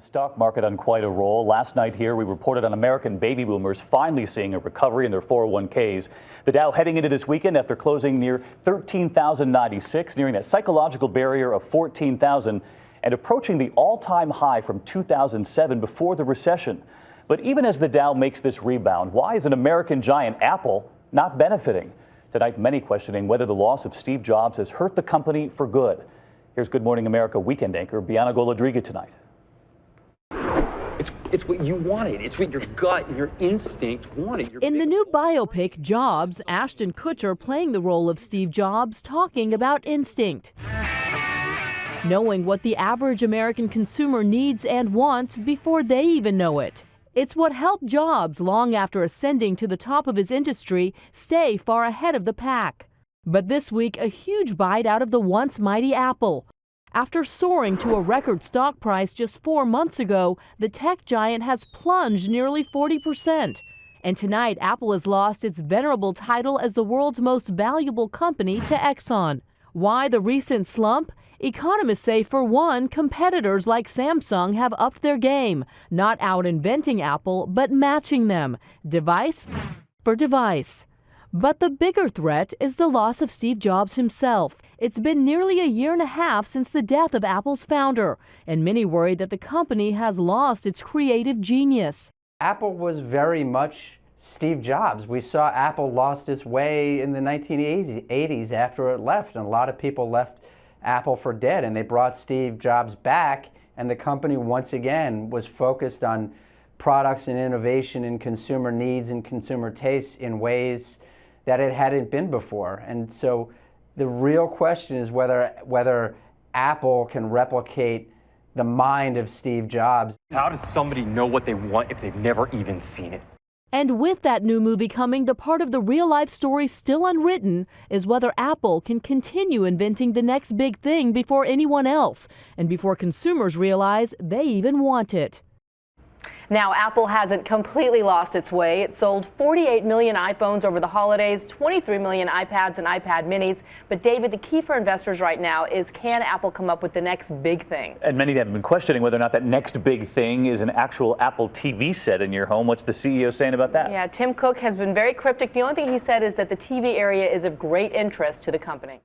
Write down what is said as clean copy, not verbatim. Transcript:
Stock market on quite a roll. Last night here, we reported on American baby boomers finally seeing a recovery in their 401ks. The Dow heading into this weekend after closing near 13,096, nearing that psychological barrier of 14,000 and approaching the all-time high from 2007 before the recession. But even as the Dow makes this rebound, why is an American giant, Apple, not benefiting? Tonight, many questioning whether the loss of Steve Jobs has hurt the company for good. Here's Good Morning America weekend anchor Bianca Goladriga tonight. It's what you wanted. It's what your gut, your instinct wanted. In the new biopic, Jobs, Ashton Kutcher playing the role of Steve Jobs, talking about instinct. Knowing what the average American consumer needs and wants before they even know it. It's what helped Jobs, long after ascending to the top of his industry, stay far ahead of the pack. But this week, a huge bite out of the once mighty Apple. After soaring to a record stock price just 4 months ago, the tech giant has plunged nearly 40%. And tonight, Apple has lost its venerable title as the world's most valuable company to Exxon. Why the recent slump? Economists say, for one, competitors like Samsung have upped their game, not out inventing Apple, but matching them, device for device. But the bigger threat is the loss of Steve Jobs himself. It's been nearly a year and a half since the death of Apple's founder, and many worry that the company has lost its creative genius. Apple was very much Steve Jobs. We saw Apple lost its way in the 1980s after it left, and a lot of people left Apple for dead, and they brought Steve Jobs back, and the company once again was focused on products and innovation and consumer needs and consumer tastes in ways that it hadn't been before. And so the real question is whether Apple can replicate the mind of Steve Jobs. How does somebody know what they want if they've never even seen it? And with that new movie coming, the part of the real-life story still unwritten is whether Apple can continue inventing the next big thing before anyone else, and before consumers realize they even want it. Now, Apple hasn't completely lost its way. It sold 48 million iPhones over the holidays, 23 million iPads and iPad minis. But David, the key for investors right now is, can Apple come up with the next big thing? And many have been questioning whether or not that next big thing is an actual Apple TV set in your home. What's the CEO saying about that? Yeah, Tim Cook has been very cryptic. The only thing he said is that the TV area is of great interest to the company.